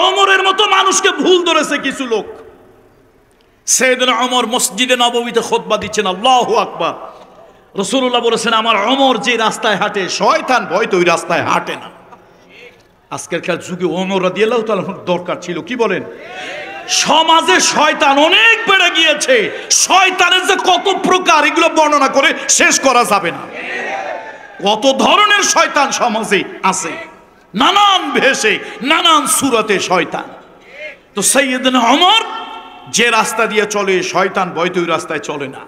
ওমরের মতো মানুষকে ভুল ধরেছে কিছু লোক। সাইয়েদনা ওমর মসজিদে নববীতে খুতবা দিচ্ছেন, আল্লাহু আকবার। রাসূলুল্লাহ বলেছেন, আমার ওমর যে রাস্তায় হাঁটে শয়তান ভয়তে ওই রাস্তায় হাঁটে না। আজকেরকার যুগে ওমর রাদিয়াল্লাহু তাআলা দরকার ছিল, কি বলেন? সমাজে শয়তান অনেক বেড়ে গিয়েছে। শয়তানের যে কত প্রকার এগুলো বর্ণনা করে শেষ করা যাবে না। কত ধরনের শয়তান সমাজে আছে, নানান ভেষে নানান সুরতে শয়তান। তো সাইয়েদনা ওমর যে রাস্তা দিয়ে চলে শয়তান ভয়তে ওই রাস্তায় চলে না।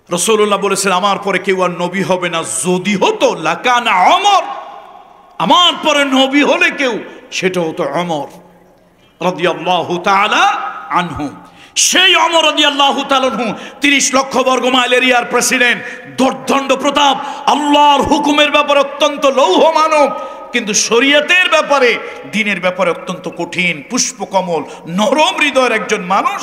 রাসূলুল্লাহ বলেছেন, আমার পরে কেউ আর নবী হবে না, যদি হতো লাকানা ওমর, আমার পরে নবী হলে কেউ সেটা হতো ওমর রাদিয়াল্লাহু তাআলা আনহু। সেই ওমর রাদিয়াল্লাহু তাআলা আনহু 30 লক্ষ বর্গ মাইল এরিয়ার প্রেসিডেন্ট, দর্দণ্ড প্রতাপ, আল্লাহর হুকুমের ব্যাপারে অত্যন্ত লৌহ মানব, কিন্তু শরীয়তের ব্যাপারে দ্বীনের ব্যাপারে অত্যন্ত কঠিন, পুষ্পকমল, নরম হৃদয়ের একজন মানুষ।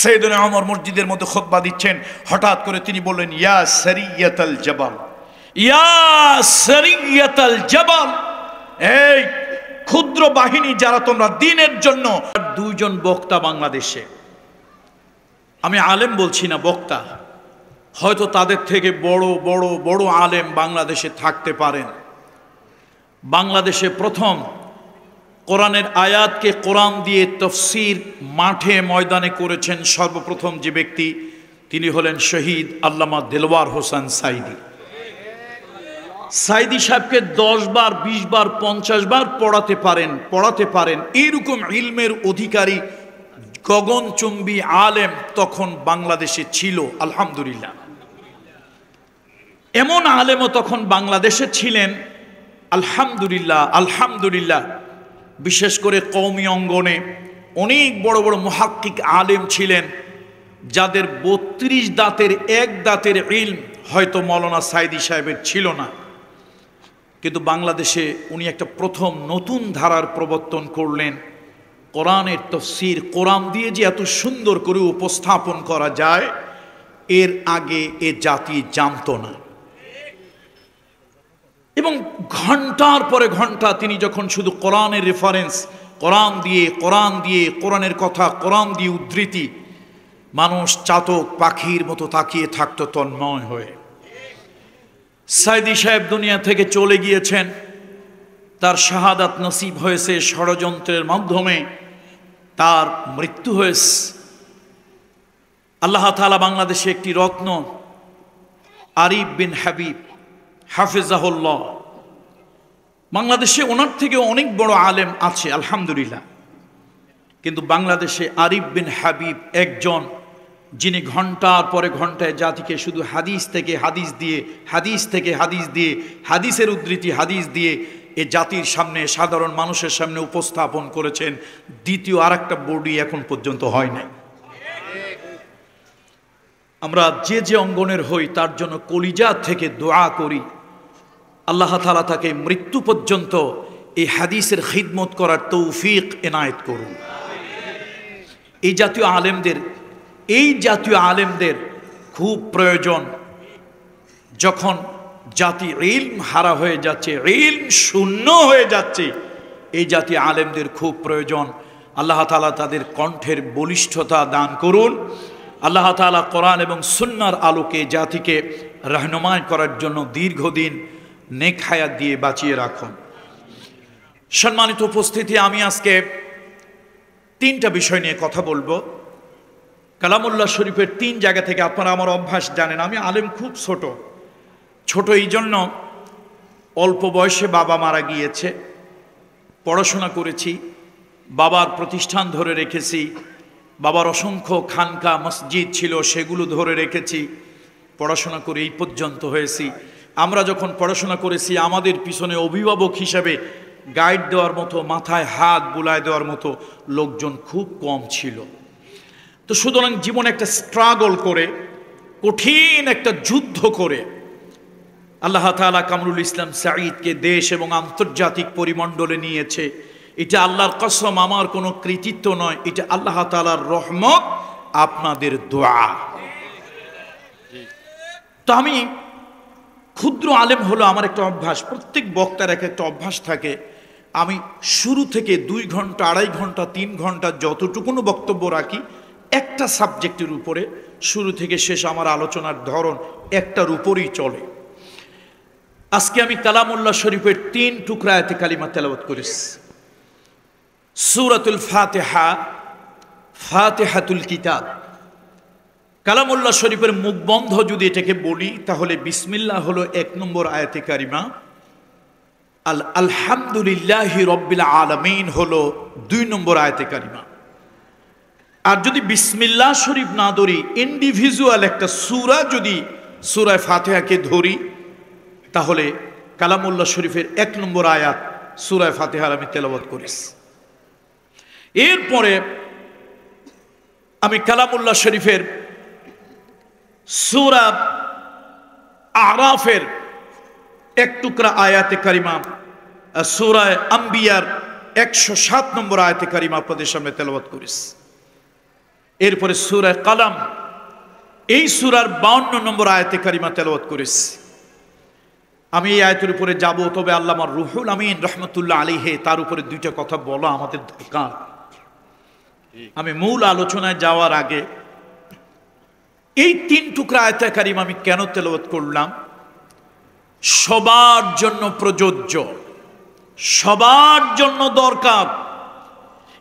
সাইয়েদনা ওমর মসজিদের মধ্যে খুতবা দিচ্ছেন, হঠাৎ করে তিনি বললেন, ইয়া সারিয়াতাল জাবাল, ইয়া সারিয়াতাল জাবাল, এই ক্ষুদ্র বাহিনী যারা তোমরা দ্বীনের জন্য। দুইজন বক্তা বাংলাদেশে, আমি আলেম বলছি না, বক্তা, হয়তো তাদের থেকে বড় বড় বড় আলেম বাংলাদেশে থাকতে পারেন। বাংলাদেশে প্রথম কোরআনের আয়াতকে কোরআন দিয়ে তাফসীর মাঠে ময়দানে করেছেন সর্বপ্রথম যে ব্যক্তি, তিনি হলেন শহীদ আল্লামা দেলওয়ার হোসেন সাইদি। সাইদি সাহেবকে 10 বার 20 বার 50 বার পড়াতে পারেন এইরকম ইলমের অধিকারী গগনচুম্বী আলেম তখন বাংলাদেশে ছিল, আলহামদুলিল্লাহ। এমন আলেমও তখন বাংলাদেশে ছিলেন, আলহামদুলিল্লাহ আলহামদুলিল্লাহ। বিশেষ করে কওমি অঙ্গনে অনেক বড় বড় মুহাক্কিক আলেম ছিলেন, যাদের 32 দাঁতের এক দাঁতের ইলম হয়তো মৌলানা সাইদি সাহেবের ছিল না, কিন্তু বাংলাদেশে উনি একটা প্রথম নতুন ধারার প্রবর্তন করলেন। কোরআনের তাফসীর কোরআন দিয়ে যে এত সুন্দর করে উপস্থাপন করা যায়, এর আগে এ জাতি জানতো না। এবং ঘন্টার পরে ঘন্টা তিনি যখন শুধু কোরআনের রেফারেন্স, কোরআন দিয়ে কোরআনের কথা, কোরআন দিয়ে উদ্ধৃতি, মানুষ চাতক পাখির মতো তাকিয়ে থাকতো তন্ময় হয়ে। সাইদি সাহেব দুনিয়া থেকে চলে গিয়েছেন, তার শাহাদাত নসিব হয়েছে ষড়যন্ত্রের মাধ্যমে, তার মৃত্যু হয়েছে। আল্লাহ তাআলা বাংলাদেশে একটি রত্ন, আরিফ বিন হাবিব হাফিজাহুল্লাহ, বাংলাদেশে ওনার থেকে অনেক বড় আলেম আছে আলহামদুলিল্লাহ, কিন্তু বাংলাদেশে আরিফ বিন হাবিব একজন, যিনি ঘন্টার পরে ঘন্টায় জাতিকে শুধু হাদিস থেকে হাদিস দিয়ে হাদিসের উদ্ধৃতি হাদিস দিয়ে এ জাতির সামনে, সাধারণ মানুষের সামনে উপস্থাপন করেছেন। দ্বিতীয় আর একটা বডি এখন পর্যন্ত হয় নাই। আমরা যে যে অঙ্গনের হই তার জন্য কলিজা থেকে দোয়া করি, আল্লাহ তাআলা তাকে মৃত্যু পর্যন্ত এই হাদিসের খিদমত করার তৌফিক এনায়েত করুন। এই জাতীয় আলেমদের খুব প্রয়োজন। যখন জাতি ইলম হারা হয়ে যাচ্ছে, ইলম শূন্য হয়ে যাচ্ছে, এই জাতীয় আলেমদের খুব প্রয়োজন। আল্লাহ তাআলা তাদের কণ্ঠের বলিষ্ঠতা দান করুন। আল্লাহ তাআলা কোরআন এবং সুন্নাহর আলোকে জাতিকে রহনুমাই করার জন্য দীর্ঘদিন নেক হায়াত দিয়ে বাঁচিয়ে রাখুন। সম্মানিত উপস্থিতি, আমি আজকে 3টা বিষয় নিয়ে কথা বলবো। কালামুল্লাহ শরীফের 3 জায়গা থেকে, আপনারা আমার অভ্যাস জানেন, আমি আলেম খুব ছোট এই জন্য অল্প বয়সে বাবা মারা গিয়েছে, পড়াশোনা করেছি, বাবার প্রতিষ্ঠান ধরে রেখেছি, বাবার অসংখ্য খানকা মসজিদ ছিল সেগুলো ধরে রেখেছি, পড়াশোনা করে এই পর্যন্ত হয়েছি। আমরা যখন পড়াশোনা করেছি আমাদের পিছনে অভিভাবক হিসাবে গাইড দেওয়ার মতো, মাথায় হাত বুলায় দেওয়ার মতো লোকজন খুব কম ছিল। তো সুতরাং জীবনে একটা স্ট্রাগল করে, কঠিন একটা যুদ্ধ করে আল্লাহ তাআলা কামরুল ইসলাম সাঈদকে দেশ এবং আন্তর্জাতিক পরিমণ্ডলে নিয়েছে। এটা আল্লাহর কসম, আমার কোনো কৃতিত্ব নয়, এটা আল্লাহ তাআলার রহমত, আপনাদের দোয়া। তো আমি ক্ষুদ্র আলেম হলো আমার একটা অভ্যাস, প্রত্যেক বক্তার একটা অভ্যাস থাকে, আমি শুরু থেকে 2 ঘন্টা 2.5 ঘন্টা 3 ঘন্টা যতটুকুনো বক্তব্য রাখি একটা সাবজেক্টের উপরে, শুরু থেকে শেষ আমার আলোচনার ধরন একটার উপরেই চলে। আজকে আমি কালামুল্লাহ শরীফের 3 টুকরা আয়াতে কালিমা তেলাওয়াত করেছি। সূরাতুল ফাতিহা, ফাতিহাতুল কিতাব। কালামুল্লাহ শরীফের মুখ বন্ধ যদি এটাকে বলি তাহলে বিসমিল্লাহ হলো 1 নম্বর আয়াতে কারিমা, আলহামদুলিল্লাহি রব্বিল আলামিন হলো 2 নম্বর আয়াতে কারিমা। আর যদি বিসমিল্লাহ শরীফ না ধরি, ইন্ডিভিজুয়াল একটা সূরা যদি সূরা ফাতিহাকে ধরি, তাহলে কালামুল্লাহ শরীফের 1 নম্বর আয়াত সূরা ফাতিহার আমি তেলাওয়াত করেছি। এরপরে আমি কালামুল্লাহ শরীফের সূরা আরাফের 1 টুকরা আয়াতে কারিমা, সূরা আম্বিয়ার 107 নম্বর আয়াতে কারিমা আপনাদের সামনে তেলাওয়াত করেছি। এরপরে সূরা কালাম, এই সূরার 52 নম্বর আয়াতে কারিমা তেলাওয়াত করেছি। আমি এই আয়াতের উপরে যাব, তবে আল্লামা রুহুল আমিন রহমতুল্লাহ আলাইহি তার উপরে 2টা কথা বলা আমাদের দরকার। আমি মূল আলোচনায় যাওয়ার আগে এই 3 টুকরা আয়াতে কারিমা আমি কেন তেলাওয়াত করলাম, সবার জন্য প্রযোজ্য, সবার জন্য দরকার,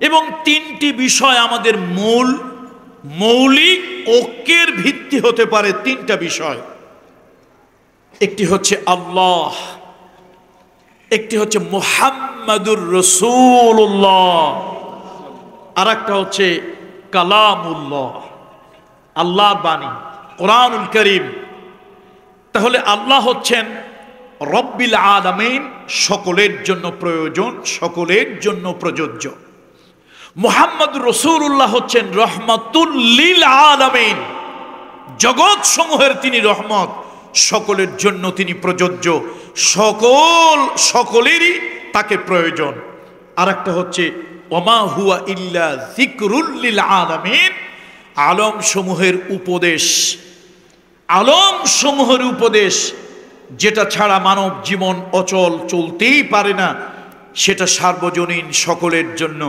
এবং 3টি বিষয় আমাদের মৌলিক ঐক্যের ভিত্তি হতে পারে। 3টা বিষয়, একটি হচ্ছে আল্লাহ, একটি হচ্ছে মুহাম্মাদুর রাসূলুল্লাহ, আর একটা হচ্ছে কালামুল্লাহ, আল্লাহর বাণী কোরআনুল কারীম। তাহলে আল্লাহ হচ্ছেন রব্বিল আলামিন, সকলের জন্য প্রয়োজন, সকলের জন্য প্রযোজ্য। মুহাম্মাদুর রাসূলুল্লাহ হচ্ছেন রহমাতুল লিল আলামিন, জগৎ সমূহের তিনি রহমত, সকলের জন্য তিনি প্রযোজ্য, সকলেরই তাকে প্রয়োজন। আর একটা হচ্ছে ওমা হুয়া ইল্লা যিকরুল লিল আলামিন, আলম সমূহের উপদেশ, আলম সমূহের উপদেশ, যেটা ছাড়া মানব জীবন অচল, চলতেই পারে না, সেটা সার্বজনীন, সকলের জন্য।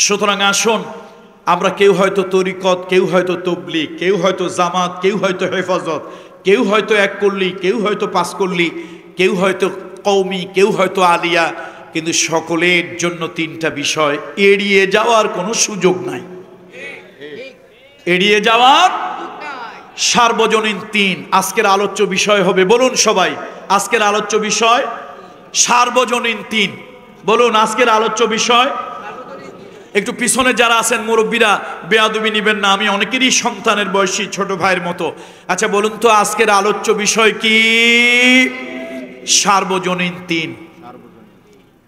সুতরাং আসুন, আমরা কেউ হয়তো তরিকত, কেউ হয়তো তবলিগ, কেউ হয়তো জামাত, কেউ হয়তো হেফাজত, কেউ হয়তো 1 কল্লি, কেউ হয়তো 5 কল্লি, কেউ হয়তো কওমি, কেউ হয়তো আলিয়া, কিন্তু সকলের জন্য 3টা বিষয়, এড়িয়ে যাওয়ার কোনো সুযোগ নাই, এড়িয়ে যাওয়ার, সার্বজনীন 3। আজকের আলোচ্য বিষয় হবে, বলুন সবাই, আজকের আলোচ্য বিষয় সার্বজনীন 3। বলুন আজকের আলোচ্য বিষয়। একটু পিছনে যারা আছেন মুরব্বীরা বেয়াদবি নিবেন না, আমি অনেকেরই সন্তানের বয়সী ছোট ভাইয়ের মতো। আচ্ছা বলুন তো আজকের আলোচ্য বিষয় কি? সার্বজনীন 3,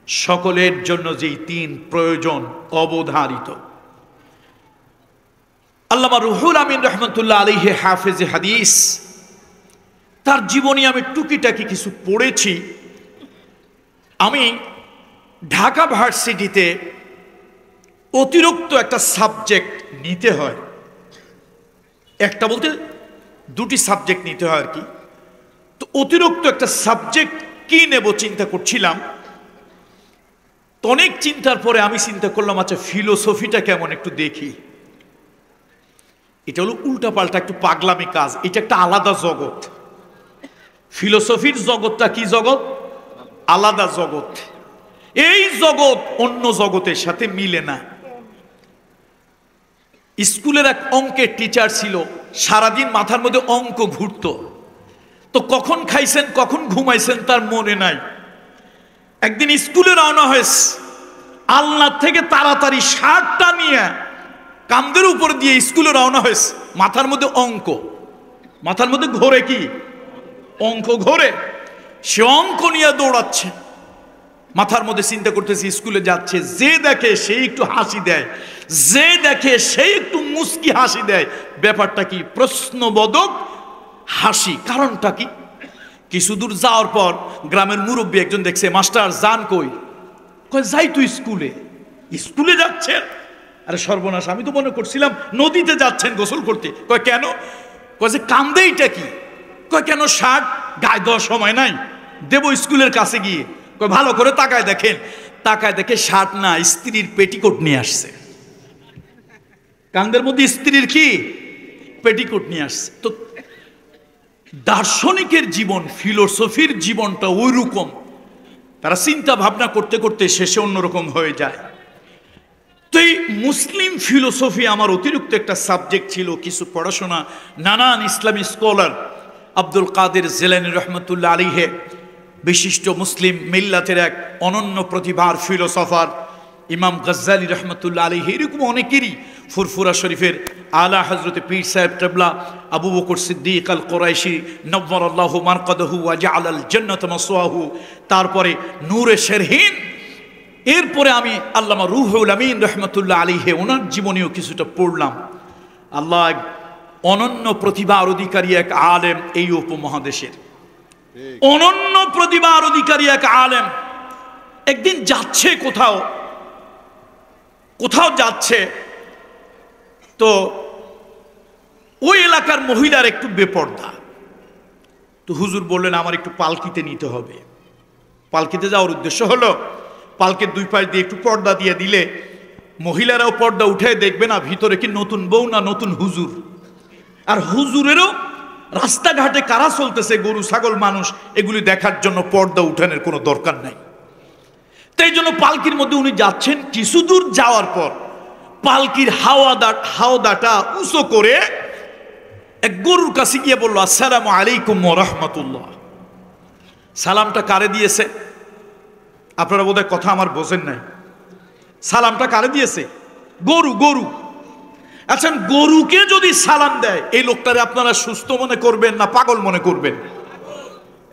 সকলের জন্য যেই 3 প্রয়োজন, অবধারিত। আল্লামা রুহুল আমিন রহমতুল্লাহ আলাইহি হাফেজে হাদিস, তার জীবনী আমি টুকিটাকি কিছু পড়েছি। আমি ঢাকা ভার্সিটিতে অতিরিক্ত একটা সাবজেক্ট নিতে হয়, একটা বলতে 2টি সাবজেক্ট নিতে হয় আর কি। তো অতিরিক্ত একটা সাবজেক্ট কি নেব চিন্তা করছিলাম। তো অনেক চিন্তার পরে আমি চিন্তা করলাম, আচ্ছা ফিলোসফিটা কেমন একটু দেখি। এটা হলো উল্টাপাল্টা একটু পাগলামি কাজ, এটা একটা আলাদা জগৎ। ফিলোসফির জগৎটা কি জগৎ? আলাদা জগৎ। এই জগৎ অন্য জগতের সাথে মিলে না। স্কুলের এক অঙ্কের টিচার ছিল, সারাদিন মাথার মধ্যে অঙ্ক ঘুরতো। তো কখন খাইছেন কখন ঘুমাইছেন তার মনে নাই। একদিন স্কুলে রওনা হয়েছে, আলনা থেকে তাড়াতাড়ি শার্টটা নিয়ে কান্দের উপর দিয়ে স্কুলে রওনা হয়েছে, মাথার মধ্যে অঙ্ক, মাথার মধ্যে ঘোরে কি অঙ্ক ঘোরে। সে অঙ্ক নিয়ে দৌড়াচ্ছে, মাথার মধ্যে চিন্তা করতেছে স্কুলে যাচ্ছে। যে দেখে সে একটু হাসি দেয়, যে দেখে সে একটু মুস্কি হাসি দেয়। ব্যাপারটা কি? প্রশ্নবোধক হাসি। কারণটা কি? কিছু দূর যাওয়ার পর গ্রামের মুরব্বী একজন দেখছে, মাস্টার যান কই? কয় যাই তুই স্কুলে। স্কুলে যাচ্ছেন? আরে সর্বনাশ, আমি তো মনে করছিলাম নদীতে যাচ্ছেন গোসল করতে। কয় কেন? কয় যে কান্দে এইটা কি? কয় কেন শার্ট গায়ে দেওয়ার সময় নাই, দেব স্কুলের কাছে গিয়ে। কয় ভালো করে তাকায় দেখেন, তাকায় দেখে শার্ট না, স্ত্রীর পেটিকোট নিয়ে আসছে। কান্দের মধ্যে স্ত্রীর কি পেটিকোট নিয়ে আসছে। তো দার্শনিকের জীবন, ফিলোসফির জীবনটা ওই রকম, তারা চিন্তা ভাবনা করতে করতে শেষে অন্যরকম হয়ে যায়। তো এই মুসলিম ফিলোসফি আমার অতিরিক্ত একটা সাবজেক্ট ছিল। কিছু পড়াশোনা, নানান ইসলামী স্কলার, আব্দুল কাদের জিলানী রহমতুল্লাহ আলাইহি, বিশিষ্ট মুসলিম মিল্লাতের এক অনন্য প্রতিভার ফিলোসফার, ইমাম গজ্জালী রহমতুল্লাহ আলাইহি, এরকম অনেকেরই, ফুরফুরা শরীফের আলা হযরত পীর সাহেব কেবলা আবু বকর সিদ্দিক আল কুরাইশি নওয়ারাল্লাহু মারকাদাহু ওয়া জাআলাল জান্নাত মাসওয়াহু, তারপরে নূরে শেরহিন, এরপরে আমি আল্লামা রুহুল আমিন রহমতুল্লাহ আলাইহি ওনার জীবনীও কিছুটা পড়লাম। আল্লাহ অনন্য প্রতিভার অধিকারী এক আলেম, এই উপমহাদেশের অনন্য প্রতিভার অধিকারী এক আলেম। একদিন যাচ্ছে কোথাও যাচ্ছে, তো ওই এলাকার মহিলার একটু বেপর্দা। তো হুজুর বললেন আমার একটু পালকিতে নিতে হবে। পালকিতে যাওয়ার উদ্দেশ্য হলো পালকের দুই পাশ দিয়ে একটু পর্দা দিয়ে দিলে মহিলারাও পর্দা উঠে দেখবে না ভিতরে কি নতুন বউ না নতুন হুজুর। আর হুজুরেরও রাস্তাঘাটে কারা চলতেছে, গরু ছাগল মানুষ, এগুলি দেখার জন্য পর্দা উঠানোর কোনো দরকার নাই। তাই জন্য পালকির মধ্যে উনি যাচ্ছেন। কিছু দূর যাওয়ার পর পালকির হাওদাটা উঁচু করে এক গরুর কাছে গিয়ে বলল, আসসালামু আলাইকুম ওয়া রাহমাতুল্লাহ। সালামটা কারে দিয়েছে? আপনারা বোধহয় কথা আমার বোঝেন নাই। সালামটা কারে দিয়েছে? গরু। আচ্ছা, গরুকে যদি সালাম দেয় এই লোকটারে আপনারা সুস্থ মনে করবেন না পাগল মনে করবেন?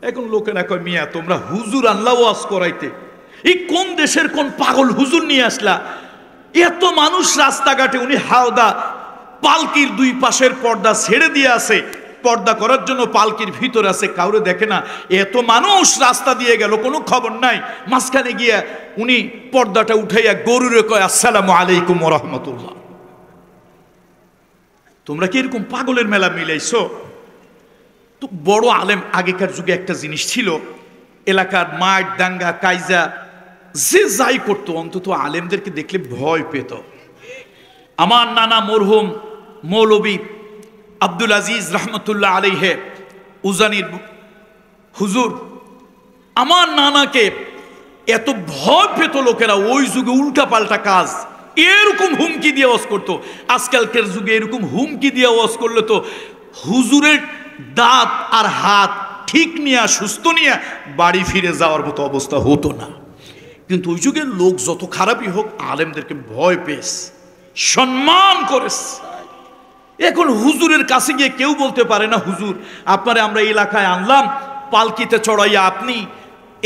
এখন লোকেরা কয়, মিয়া তোমরা হুজুর আনলা ওয়াজ করাইতে, এই কোন দেশের কোন পাগল হুজুর নিয়ে আসলা? এত মানুষ রাস্তাঘাটে, উনি হাওদা পালকির দুই পাশের পর্দা ছেড়ে দিয়ে আছে, পর্দা করার জন্য পালকির ভিতর আছে, কাউরে দেখে না। এত মানুষ রাস্তা দিয়ে গেল, কোনো খবর নাই। মাঝখানে গিয়ে উনি পর্দাটা উঠাইয়া গরুরে কয়, আসসালামু আলাইকুম ওয়া রাহমাতুল্লাহ। তোমরা কি এরকম পাগলের মেলা মিলাইছো? তো বড় আলেম, আগেকার যুগে একটা জিনিস ছিল, এলাকার মাঠ দাঙ্গা কাইজা যে যাই করতো, অন্তত আলেমদেরকে দেখলে ভয় পেত। আমার নানা মরহুম মৌলবী আব্দুল আজিজ রহমতুল্লাহ আলাইহি উজানির হুজুর, আমার নানাকে এত ভয় পেত লোকেরা। ওই যুগে উল্টা পাল্টা কাজ, এরকম হুমকি দিয়ে ওয়াজ করতো। আজকালকার যুগে এরকম হুমকি দিয়ে ওয়াজ করলে তো হুজুরের দাঁত আর হাত ঠিক নিয়ে সুস্থ নিয়ে বাড়ি ফিরে যাওয়ার মতো অবস্থা হতো না। কিন্তু ওই যুগের লোক যত খারাপই হোক, আলেমদেরকে ভয় পেস, সম্মান করেস। এখন হুজুরের কাছে গিয়ে কেউ বলতে পারে না, হুজুর আপনারে আমরা এলাকায় আনলাম, পালকিতে চড়াইয়া আপনি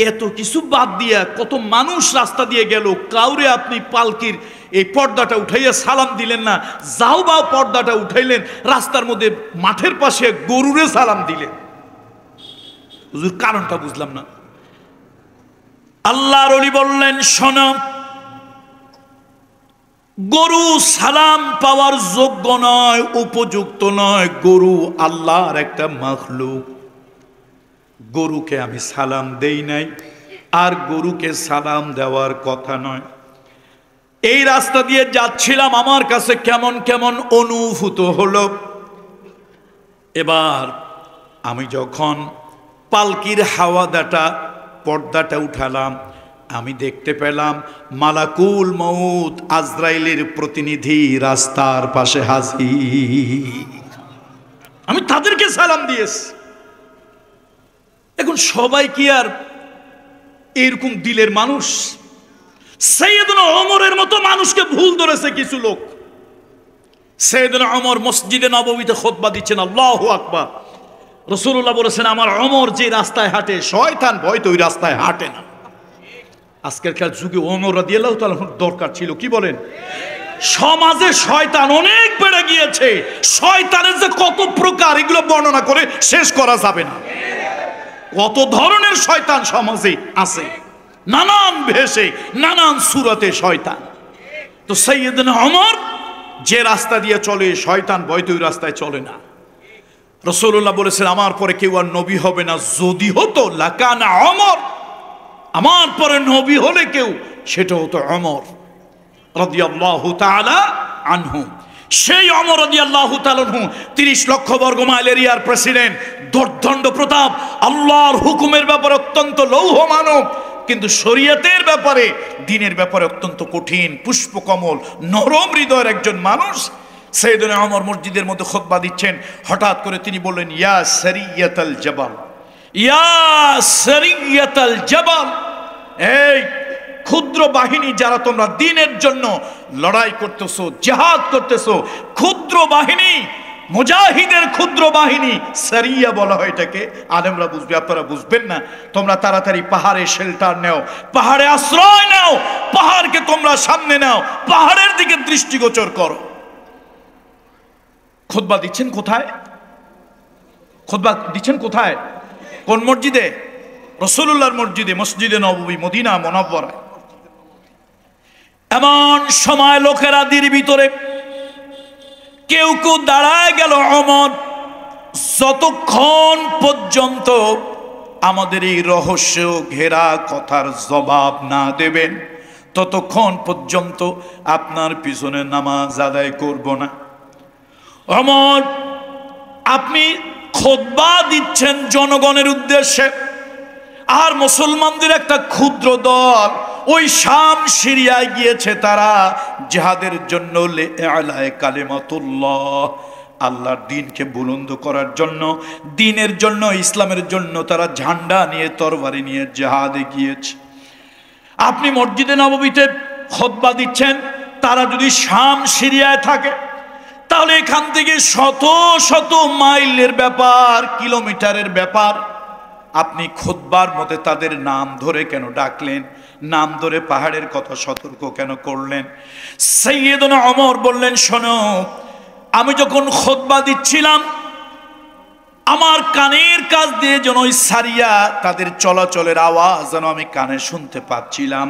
এত কিছু বাদ দিয়া কত মানুষ রাস্তা দিয়ে গেল, কাউরে আপনি পালকির এই পর্দাটা উঠাইয়া সালাম দিলেন না, যাও বা পর্দাটা উঠাইলেন, রাস্তার মধ্যে মাঠের পাশে গরুরে সালাম দিলেন। হুজুর কারণটা বুঝলাম না। আল্লাহর ওলি বললেন, শোনো, গরু সালাম পাওয়ার যোগ্য নয়, উপযুক্ত নয়। গরু আল্লাহর একটা মাখলুক, গরুকে আমি সালাম দেই নাই, আর গরুকে সালাম দেওয়ার কথা নয়। এই রাস্তা দিয়ে যাচ্ছিলাম, আমার কাছে কেমন কেমন অনুভূত হলো। এবার আমি যখন পালকির হাওয়াদাটা পর্দাটা উঠালাম, আমি দেখতে পেলাম মালাকুল মউত আজরাইলের প্রতিনিধি রাস্তার পাশে হাজির। আমি তাদেরকে সালাম দিয়েছি। এখন সবাই কি আর এরকম দিলের মানুষ? সাইয়েদনা ওমরের মতো মানুষকে ভুল ধরেছে কিছু লোক। সাইয়েদনা ওমর মসজিদে নববীতে খুতবা দিচ্ছেন, আল্লাহু আকবার। রাসূলুল্লাহ বলেছেন, আমার ওমর যে রাস্তায় হাঁটে শয়তান ভয় তো ওই রাস্তায় হাঁটে না। আজকের যুগে ওমর রাদিয়াল্লাহু তাআলা দরকার ছিল, কি বলেন? সমাজে শয়তান অনেক বেড়ে গিয়েছে। শয়তানের যে কত প্রকার, এগুলো বর্ণনা করে শেষ করা যাবে না। কত ধরনের শয়তান সমাজে আছে, নানান ভেষে নানান সুরতে শয়তান। তো সাইয়েদনা ওমর যে রাস্তা দিয়ে চলে, শয়তান ভয় তো ওই রাস্তায় চলে না। রাসূলুল্লাহ বলেছেন, আমার পরে কেউ আর নবী হবে না, যদি হতো লাকানা ওমর। আমার পরে নবী হলে কেউ, সেটা হতো ওমর রাদিয়াল্লাহু তাআলা আনহু। সেই ওমর রাদিয়াল্লাহু তাআলা আনহু 30 লক্ষ বর্গ মাইল এরিয়ার প্রেসিডেন্ট, দর্দণ্ড প্রতাপ, আল্লাহর হুকুমের ব্যাপারে অত্যন্ত লৌহ মানব, কিন্তু শরীয়তের ব্যাপারে, দ্বীনের ব্যাপারে অত্যন্ত কঠিন, পুষ্পকমল, নরম হৃদয়ের একজন মানুষ। সাইয়েদনা ওমর মসজিদের মধ্যে খুতবা দিচ্ছেন, হঠাৎ করে তিনি বললেন, ইয়া সারিয়াতাল জাবাল, ইয়া সারিয়াতাল জাবাল, এই ক্ষুদ্র বাহিনী যারা তোমরা দ্বীনের জন্য লড়াই করতেছো, জিহাদ করতেছো, ক্ষুদ্র বাহিনী, মুজাহিদের ক্ষুদ্র বাহিনী, সারিয়া বলা হয় এটাকে। আলেমরা বুঝবে, আপনারা বুঝবেন না। তোমরা তাড়াতাড়ি পাহাড়ে শেল্টার নাও, পাহাড়ে আশ্রয় নাও, পাহাড়কে তোমরা সামনে নাও, পাহাড়ের দিকে দৃষ্টিগোচর করো। খুতবা দিচ্ছেন কোথায়? খুতবা দিচ্ছেন কোথায়? কোন মসজিদে? রাসূলুল্লাহর মসজিদে, মসজিদে নববী, মদিনা মুনাওয়ারায়। এমন সময় লোকেরা দির ভিতরে কেউ কেউ দাঁড়ায় গেল। ওমর যতক্ষণ পর্যন্ত আমাদের এই রহস্য ঘেরা কথার জবাব না দেবেন, ততক্ষণ পর্যন্ত আপনার পিছনে নামাজ আদায় করব না। ওমর, আপনি খুতবা দিচ্ছেন জনগণের উদ্দেশ্যে, আর মুসলমানদের একটা ক্ষুদ্র দল ওই শাম সিরিয়ায় গিয়েছে, তারা জিহাদের জন্য লিআলায়ে কালিমাতুল্লাহ, আল্লাহর দ্বীনকে বুলন্দ করার জন্য, দ্বীনের জন্য, ইসলামের জন্য তারা ঝান্ডা নিয়ে, তরবারি নিয়ে জিহাদে গিয়েছে। আপনি মসজিদে নববীতে খুতবা দিচ্ছেন, তারা যদি শাম সিরিয়ায় থাকে তাহলে এখান থেকে শত শত মাইলের ব্যাপার, কিলোমিটারের ব্যাপার। আপনি খুতবার মধ্যে তাদের নাম ধরে কেন ডাকলেন? নাম ধরে পাহাড়ের কথা সতর্ক কেন করলেন? সাইয়েদনা ওমর বললেন, শোনো, আমি যখন খুতবা দিচ্ছিলাম, আমার কানের কাছ দিয়ে যেন ওই সারিয়া, তাদের চলাচলের আওয়াজ যেন আমি কানে শুনতে পাচ্ছিলাম,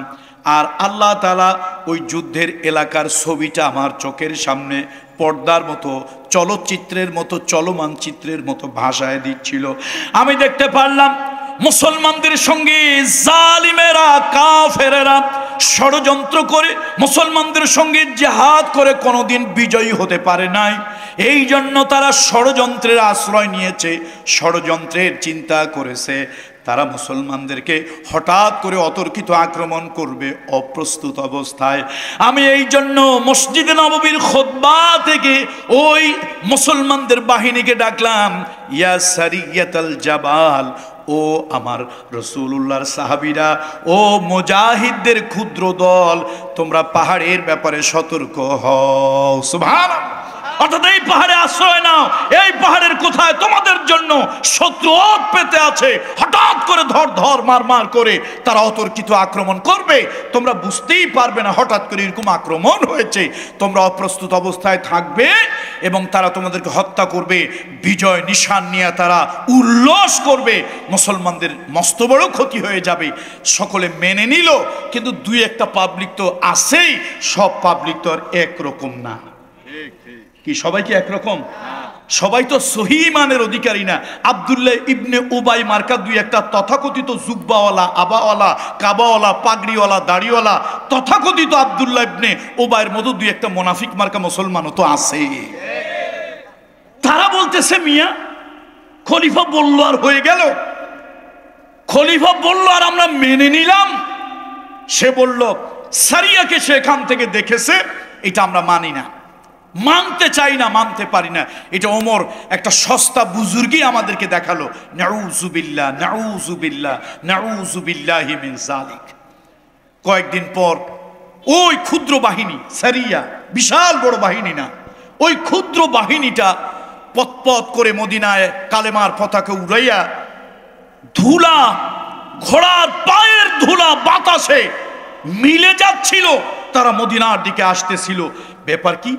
আর আল্লাহ তাআলা ওই যুদ্ধের এলাকার ছবিটা আমার চোখের সামনে পর্দার মতো, চলচ্চিত্রের মতো, চলমান চিত্রের মতো ভাষায় দিচ্ছিল। আমি দেখতে পারলাম মুসলমানদের সঙ্গে জালিমেরা, কাফেরেরা ষড়যন্ত্র করে মুসলমানদের সঙ্গে জিহাদ করে কোনোদিন বিজয়ী হতে পারে নাই। এই জন্য তারা ষড়যন্ত্রের আশ্রয় নিয়েছে, ষড়যন্ত্রের চিন্তা করেছে। তারা মুসলমানদেরকে হঠাৎ করে অতর্কিত আক্রমণ করবে অপ্রস্তুত অবস্থায়। আমি এই জন্য মসজিদে নববীর খুতবা থেকে ওই মুসলমানদের বাহিনীকে ডাকলাম, ইয়া সারিয়াতাল জাবাল, ও আমার রাসূলুল্লাহর সাহাবীরা, ও মুজাহিদদের ক্ষুদ্র দল, তোমরা পাহাড়ের ব্যাপারে সতর্ক হও। সুবহানাল্লাহ। অর্থাৎ এই পাহাড়ে আশ্রয় নাও, এই পাহাড়ের কোথায় তোমাদের জন্য শত্রু পেতে আছে, হঠাৎ করে ধর ধর মার মার করে তারা অতর্কিত আক্রমণ করবে, তোমরা বুঝতেই পারবে না হঠাৎ করে এরকম আক্রমণ হয়েছে। তোমরা অপ্রস্তুত অবস্থায় থাকবে এবং তারা তোমাদেরকে হত্যা করবে, বিজয় নিশান নিয়ে তারা উল্লাস করবে, মুসলমানদের মস্ত বড় ক্ষতি হয়ে যাবে। সকলে মেনে নিল, কিন্তু দুই একটা পাবলিক তো আছেই, সব পাবলিক তো আর একরকম না। কি সবাই কি একরকম? সবাই তো সহি ঈমানের অধিকারী না। আব্দুল্লাহ ইবনে উবাই মার্কা দুই একটা তথাকথিত জুব্বাওয়ালা, আবাওয়ালা, কাবাওয়ালা, পাগড়িওয়ালা, দাড়িওয়ালা তথাকথিত আব্দুল্লাহ ইবনে উবাইয়ের মতো দুই একটা মুনাফিক মার্কা মুসলমানও তো আছে। তারা বলতেছে, মিয়া খলিফা বললো আর হয়ে গেল, খলিফা বললো আর আমরা মেনে নিলাম। সে বলল সারিয়াকে সে এখান থেকে দেখেছে, এটা আমরা মানি না, মানতে চাই না, মানতে পারি না। এটা ওমর একটা সস্তা বুজুর্গি আমাদেরকে দেখালো। নাউযুবিল্লাহ, নাউযুবিল্লাহ, নাউযুবিল্লাহি মিন যালিক। কয়েকদিন পর ওই ক্ষুদ্র বাহিনী সারিয়া, বিশাল বড় বাহিনী না, ওই ক্ষুদ্র বাহিনীটা পথ করে মদিনায় কালেমার পতাকা উড়াইয়া, ধুলা, ঘোড়ার পায়ের ধুলা বাতাসে মিলে যাচ্ছিল, তারা মদিনার দিকে আসতেছিল। ব্যাপার কি?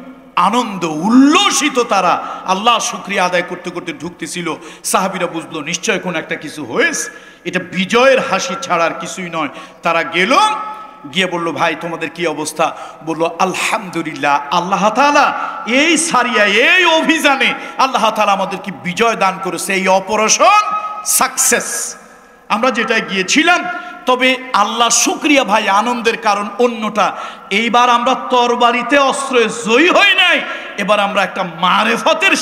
আনন্দ উল্লসিত, তারা আল্লাহ শুকরিয়া আদায় করতে করতে ঢুকতেছিল। সাহাবীরা বুঝলো নিশ্চয় কোন একটা কিছু হয়েছে, এটা বিজয়ের হাসি ছাড়া আর কিছুই নয়। তারা গেল, গিয়ে বলল, ভাই তোমাদের কি অবস্থা? বলল, আলহামদুলিল্লাহ, আল্লাহ তাআলা এই সারিয়া, এই অভিযানে আল্লাহ তাআলা আমাদের কি বিজয় দান করেছে। এই অপারেশন সাকসেস। আমরা যেটা গিয়েছিলাম তবে আল্লাহ শুকরিয়া ভাই, আনন্দের কারণ অন্যটা, এইবার আমরা তরবারিতে অস্ত্রে জয়ী হই নাই, এবার আমরা একটা মারেফতের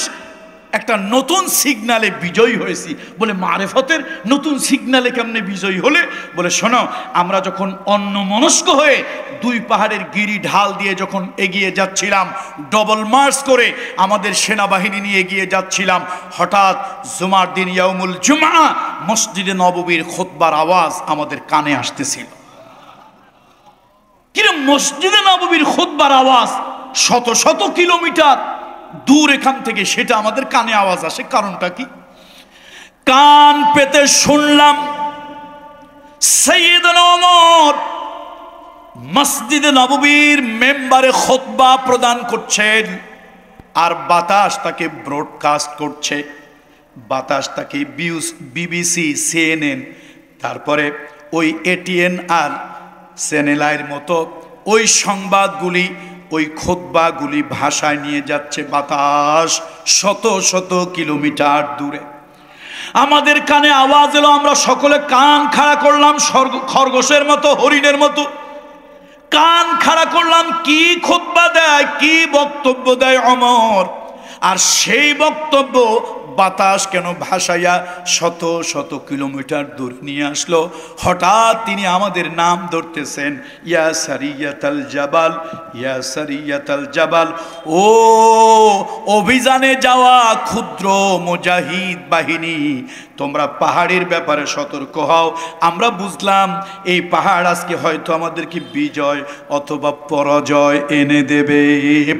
একটা নতুন সিগনালে বিজয়ী হয়েছি। বলে মারেফতের নতুন সিগনালে কেমনে বিজয়ী হলে? বলে শোনো, আমরা যখন অন্যমনস্ক হয়ে দুই পাহাড়ের গিরি ঢাল দিয়ে যখন এগিয়ে যাচ্ছিলাম, ডবল মার্চ করে আমাদের সেনাবাহিনী নিয়ে এগিয়ে যাচ্ছিলাম, হঠাৎ জুমার দিন ইয়াউমুল জুমা মসজিদে নববীর খুতবার আওয়াজ আমাদের কানে আসতেছিল। কিরম মসজিদে নববীর খুতবার আওয়াজ শত শত কিলোমিটার দূর এখান থেকে, সেটা আমাদের কানে আওয়াজ আসে। কারণটা কি? কান পেতে শুনলাম সাইয়েদনা ওমর মসজিদে নববীর মেম্বারে খুতবা প্রদান করছেন, আর বাতাস তাকে ব্রডকাস্ট করছে, বাতাস তাকে বিবিসি, সিএনএন, তারপরে ওই এটিএন আর চ্যানেলের মতো ওই সংবাদগুলি, ওই খুতবাগুলি ভাষায় নিয়ে যাচ্ছে বাতাস শত শত কিলোমিটার দূরে। আমাদের কানে আওয়াজ এলো, আমরা সকলে কান খাড়া করলাম, খরগোশের মতো, হরিণের মতো কান খাড়া করলাম। কি খুতবা দেয়, কি বক্তব্য দেয় ওমর, আর সেই বক্তব্য বাতাস কেন ভাসাইয়া শত শত কিলোমিটার দূর নিয়ে আসলো। হঠাৎ তিনি আমাদের নাম ধরতেছেন, ইয়া সারিয়াতাল জাবাল, ইয়া সারিয়াতাল জাবাল, ও অভিযানে যাওয়া ক্ষুদ্র মুজাহিদ বাহিনী, তোমরা পাহাড়ের ব্যাপারে সতর্ক হও। আমরা বুঝলাম এই পাহাড় আজকে হয়তো আমাদেরকে বিজয় অথবা পরাজয় এনে দেবে।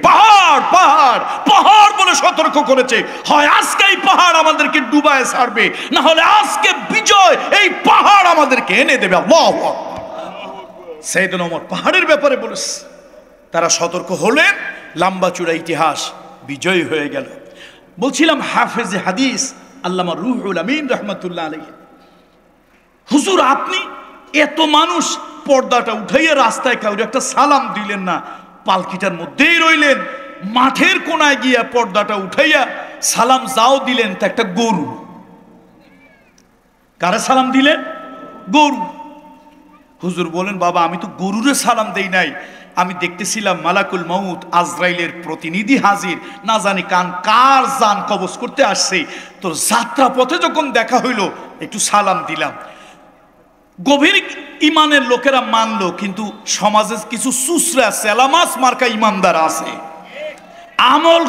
পাহাড় পাহাড় পাহাড় বলে সতর্ক করেছে, হয় আজকে এই পাহাড় আমাদেরকে ডুবায় ছাড়বে, না হলে আজকে বিজয় এই পাহাড় আমাদেরকে এনে দেবে। আল্লাহু আকবার। সাইয়েদনা ওমর পাহাড়ের ব্যাপারে বলেছে, তারা সতর্ক হলেন, লম্বা চূড়া ইতিহাস বিজয় হয়ে গেল। বলছিলাম হাফেজে হাদিস আল্লামা রুহুল আমিন রহমাতুল্লাহ আলাইহি, হুজুর আপনি এত মানুষ, পর্দাটা উঠাইয়া রাস্তায় কাউরে একটা সালাম দিলেন না, পালকিটার মধ্যেই রইলেন, মাঠের কোনায় গিয়া পর্দাটা উঠাইয়া সালাম যাও দিলেন, তা একটা গরু। কারে সালাম দিলেন? গরু। হুজুর বলেন, বাবা আমি তো গরুরে সালাম দেই নাই, আমি দেখতেছিলাম মালাকুল মউত আজরাইলের প্রতিনিধি হাজির, না জানি কার জান কবজ করতে আসছে, তো যাত্রা পথে যখন দেখা হইল একটু সালাম দিলাম। গভীর ইমানের লোকেরা মানলো, কিন্তু সমাজে কিছু সুসরা সেলামাস মার্কা ইমানদার আছে, আমল